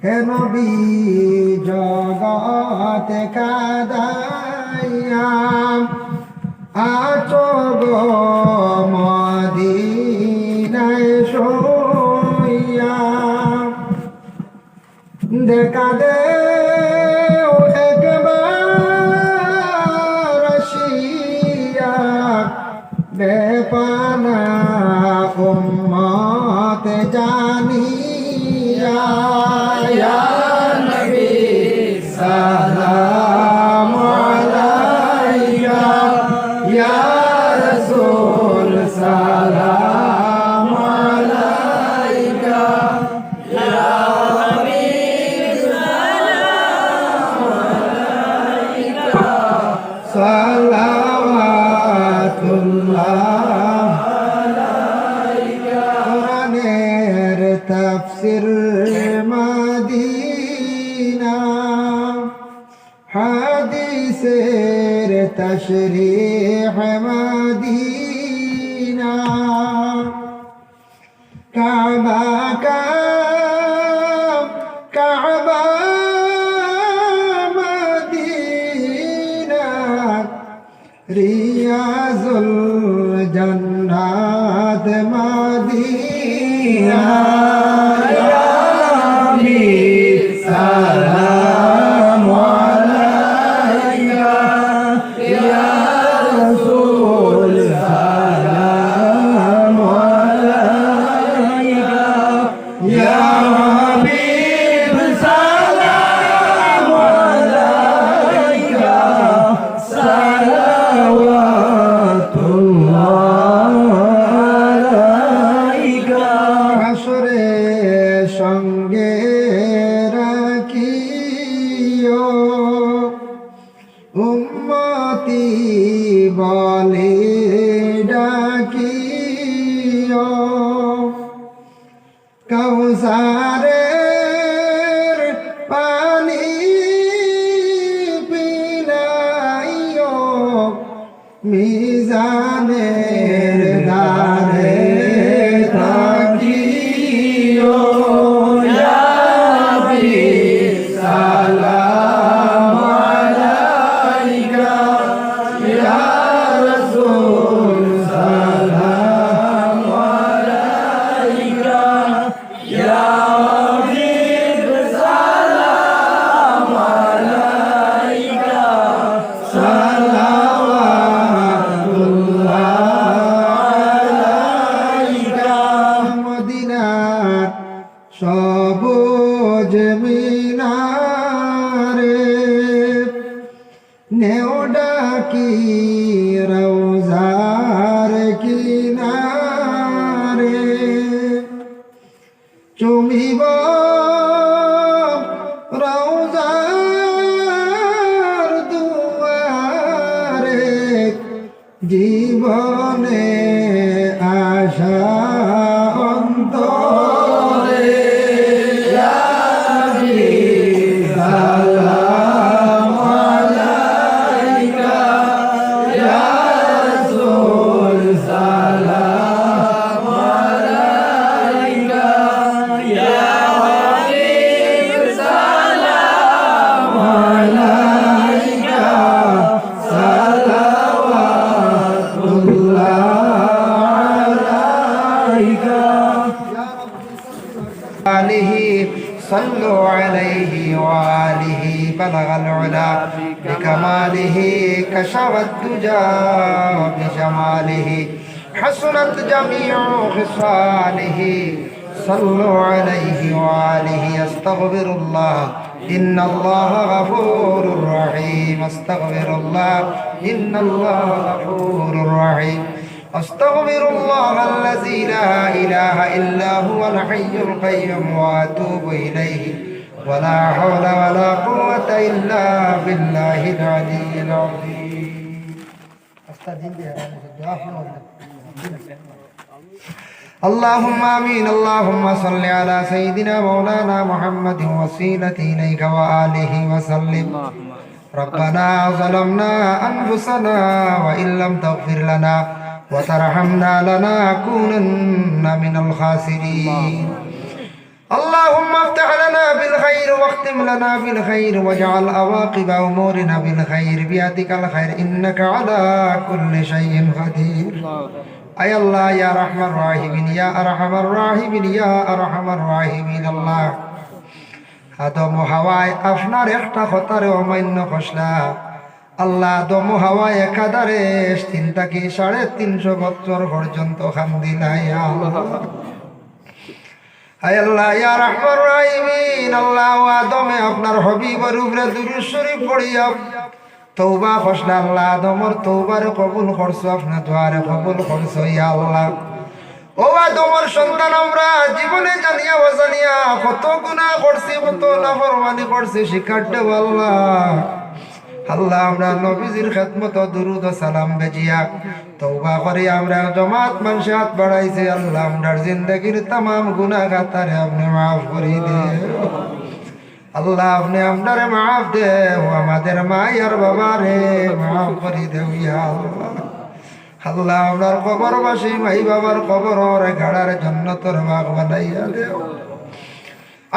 হে নবী জগৎ কাদাইয়া আছো গো মদিনায় শুইয়া দেখা দে একবার আসিয়া বেপানা উম্মত জানিয়া ইয়া নবী সালাম আলাইকা ইয়া রাসূল সালাম আলাইকা ইয়া হাবিব সালাম আলাইকা সালাওয়াতুল্লাহ আলাইকা কোরআনের তাফসীর মদিনা হাদিসের তাশরীহ মদিনা কাবা কাবা মদিনা রিয়াজুল জান্নাত মদিনা ইয়া নবী সালাম আলাইকা ইয়া রাসূল সালাম আলাইকা ইয়া হাবিব সালাম আলাইকা সালাওয়াতুল্লাহ আলাইকা হাসরে সঙ্গে রাখিও উম্মতি বলে ডাকিও কাউসারের পানি পিলাইও মিজানের দ্বারে থাকিও ইয়া নবী সালাম আলাইকা ইয়া রাসূল সালাম আলাইকা ইয়া হাবিব সালাম আলাইকা সালাওয়াতুল্লাহ আলাইকা মদিনার সবুজ মিনারে নেও ডাকি রওজার কিনারে চুমিব রওজার দুয়ারে জীবনে আশা অন্তরে ইয়া নবী সালাম আলাইকা ইয়া রাসূল সালাম আলাইকা ইয়া হাবিব সালাম আলাইকা সালাওয়াতুল্লাহ আলাইকা آله صلوا عليه وآله بلغ العلا بكماله كشف الدجى بجماله حسنت جميع خصاله صلوا عليه وآله أستغفر الله إن الله غفور رحيم أستغفر الله إن الله غفور رحيم أستغفر الله الذي لا إله إلا هو الحي القيوم وأتوب إليه ولا حول ولا قوة إلا بالله العلي العظيم اللهم آمين اللهم صل على سيدنا مولانا محمد وسيلة إليك وآله وسلم ربنا ظلمنا أنفسنا وإن لم تغفر لنا وترحمنا لنكونن من الخاسرين اللهم افتح لنا بالخير واختم لنا بالخير واجعل عواقب أمورنا بالخير بيدك الخير إنك على كل شيء قدير أي الله يا رحمن الراحمين يا أرحم الراحمين يا أرحم الراحمين الله আদম হাওয়ায় আপনার একটা কথারে অমান্য খসলা আল্লাহ আদম হাওয়ায় একাধারে 3 থেকে 350 বছর পর্যন্ত খান্দিলাই আল্লাহ আয় আল্লাহ ইয়া রাহমান রাহিমিন আল্লাহ আদমে আপনার হাবিবের উপরে দুরূদ শরীফ পড়িয়া তওবা খসলা আল্লাহ আদমর তওবারে কবুল করছো আপনার দোয়ারে কবুল করছো ইয়া আল্লাহ ও আদমের সন্তান আমরা জীবনে জানিয়া অজানিয়া কত গুনাহ করছি কত নাফরমানি করছি শিকার দেব আল্লাহ আল্লাহ আমরা নবীজির খেদমত দুরুদ ও সালাম বেজিয়া তওবা করি আমরা জামাত মানুষে হাত বাড়াইছে আল্লাহ আমরার জিন্দেগির तमाम গুনাহ খাতারে আপনি maaf করে দেন আল্লাহ আপনি আমরারে maaf দেও আমাদের মা আর বাবারে maaf করে দেও ইয়া আল্লাহ আল্লাহ আমরার কবরবাসী মাই বাবার কবরের গাড়ার জান্নাতের বাগ বানাইয়া দেও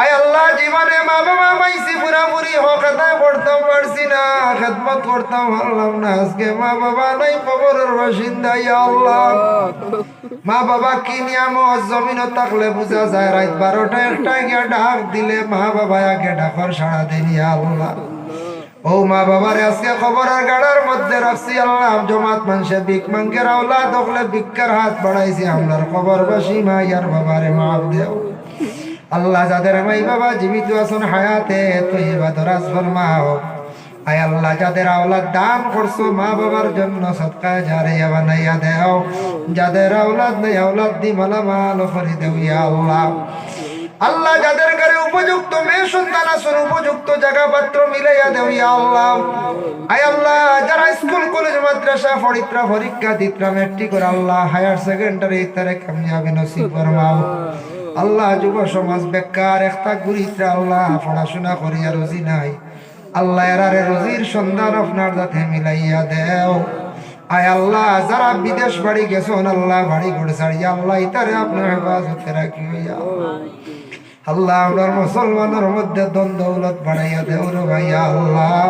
আয় আল্লাহ জীবনে মা বাবা পাইছি পুরাপুরি হক আদায় করতাম পারছি না খেদমত করতাম পারলাম না আজকে মা বাবা নাই কবরের বাসিন্দা ইয়া আল্লাহ মা বাবা কি নিয়ামত জমিনে থাকলে বোঝা যায় রাত 12টা 1টা গিয়া ডাক দিলে মা বাবা আগে ডাকর সাড়া দেন ইয়া আল্লাহ ও মা বাবার আজকে কবরের গাড়ার মধ্যে রাখছি আল্লাহ জমাত মানুষে ভিক মাঙ্গের আওলাদ হলে ভিক্ষার হাত বাড়াইছি আমরার কবরবাসী মা আর বাবারে মাফ দেও আল্লাহ যাদের মাই বাবা জীবিত আছেন হায়াতে তৈবা দরাজ ফরমাও আয় আল্লাহ যাদের আওলাদ দান করছো মা বাবার জন্য সদকা জারিয়া বানাইয়া দেও যাদের আওলাদ নেই আওলাদ দি মালামাল করে দেও ইয়া আল্লাহ আল্লাহ যাদের ঘরে উপযুক্ত মেয়ে সন্তান আছেন উপযুক্ত জায়গা পাত্র মিলাইয়া দেও ইয়া আল্লাহ আয় আল্লাহ যারা স্কুল কলেজ মাদ্রাসা পড়িত্রা পরীক্ষা দিত্রা মেট্রিক করে আল্লাহ হায়ার সেকেন্ডারি ইত্যাদি কামিয়াবি নসিব ফরমাও আল্লাহ যুব সমাজ বেকার একটা গুরিত্রা আল্লাহ পড়াশোনা করিয়া রুজি নাই আল্লাহ এরারে রুজির সন্ধান আপনার যাতে মিলাইয়া দেও আয় আল্লাহ যারা বিদেশ বাড়ি গেছেন আল্লাহ বাড়ি ঘর ছাড়িয়া আল্লাহ ইতারে আপনার হেফাজতে রাখিয়া আল্লাহ আপনার মুসলমানের মধ্যে দন দৌলত বাড়াইয়া দেও রে ভাইয়া আল্লাহ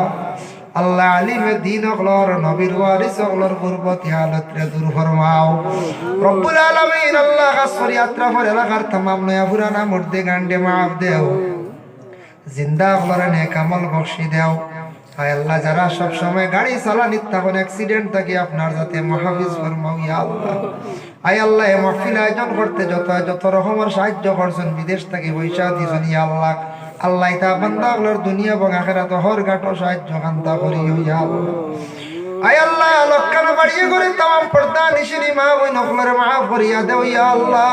আল্লাহ আলিমে দিন অকলর নবীর ওয়ারিস অকলর গুরবতি হালত রে দূর ফরমাও রব্বুল আলামিন আল্লাহ কাসরি যাত্রা করে এলাকার तमाम নয়া পুরানা মুর্দে গান্ডে মাফ দেও জিন্দা অকলর নেক আমল বখশি দেও আয় আল্লাহ যারা সব সময় গাড়ি চালানি তখন অ্যাক্সিডেন্ট থেকে আপনার যাতে মাহফিজ ফরমাও ইয়া আল্লাহ আয় আল্লাহ এই মাহফিল আয়োজন করতে যত রকমের সাহায্য করছেন বিদেশ থেকে পয়সা দিয়েছেন ইয়া আল্লাহ আল্লাহ তা বান্দাগুলোর দুনিয়া এবং আখিরাত হর ঘাটো সাহায্য কান্তা করিও ইয়া আল্লাহ আয় আল্লাহ লক্ষণ বাড়িয়ে করে तमाम পর্দা নিশিনি মা ওই নকলরে maaf করিয়া দেও ইয়া আল্লাহ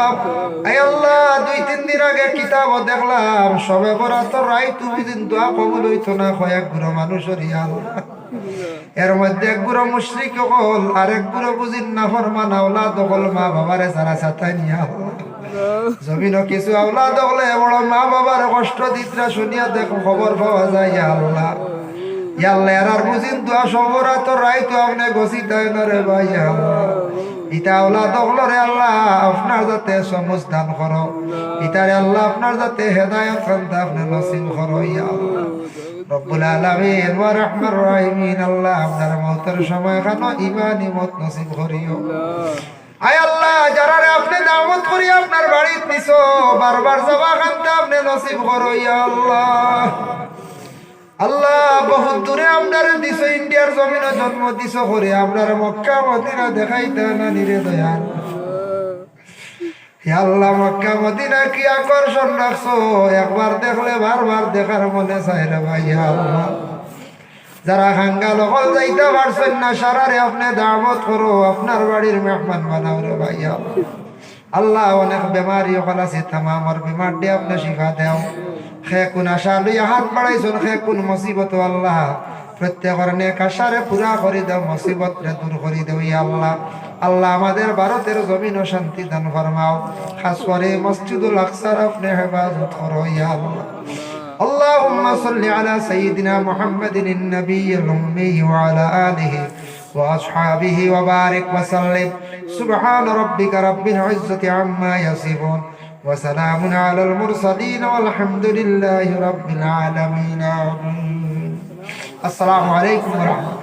আয় আল্লাহ 2-3 দিন আগে কিতাব দেখলাম সবে বরাত রাত তুমি দিন দোয়া কবুল হইতো না কয়েক গুরু মানুষের ইয়া আল্লাহ এর মধ্যে এক গুরু মুশরিক হল আরেক গুরু বুঝিন না ফরমান আওলাদ হল মা বাবারে সারা সাতাই নিয়া আল্লাহ জমিন কিছু আওলাদ হলে বড় মা বাবার কষ্ট দিতরা শুনিয়া দেখো খবর পাওয়া যায় ইয়া আল্লাহ ইয়া আল্লাহ এরার বুঝিন দোয়া সবরাত রাত আপনি গসিতায় না রে ভাই আল্লাহ ইতা আওলাদ হলরে আল্লাহ আপনার যাতে সমজ দান করো ইতারে আল্লাহ আপনার যাতে হেদায়েত কান্তা আপনি নসিব করো ইয়া আল্লাহ রব্বুল আলামিন ওয়া রাহমার রাহিমিন আল্লাহ আপনার মওতের সময় খানো ঈমানি মত নসিব করিও আয় আল্লাহ যারা আপনি দাওয়াত করি আপনার বাড়িতে নিছো বারবার যাওয়া কান্তা আপনি নসিব করো ইয়া আল্লাহ আল্লাহ বহুত দূরে আপনারে দিছো ইন্ডিয়ার জমিনে জন্ম দিছো করে আপনার মক্কা মদিনা দেখাইতে না নিরে দয়াল হে আল্লাহ মক্কা মদিনা কি আকর্ষণ রাখছো একবার দেখলে বারবার দেখার মনে চায় রে ভাই আল্লাহ যারা হাঙ্গা লগল যাইতে পারছেন না সারারে আপনি দাওয়াত করো আপনার বাড়ির মেহমান বানাও রে ভাই আল্লাহ অনেক বেমারি হল আছে তামামর বিমার দিয়ে আপনি শিফা দেও খে কোন আশা লইয়া হাত বাড়াইছেন খে কোন মুসিবত আল্লাহ প্রত্যেকের নেক আশারে পুরা করে দাও মুসিবত রে দূর করে দাও ইয়া আল্লাহ আল্লাহ আমাদের ভারতের জমিন ও শান্তি দান ফরমাও খাস করে মসজিদুল আকসার আপনি হেফাজত করো ইয়া আল্লাহ اللهم صل على سيدنا محمد النبي الأمي وعلى آله وأصحابه وبارك وسلم سبحان ربك رب العزة عما يصفون ওয়া সালামুন আলাল মুরসালিন ওয়ালহামদুলিল্লাহি রাব্বিল আলামিন। আসসালামু আলাইকুম ওয়া রাহমাতুল্লাহ।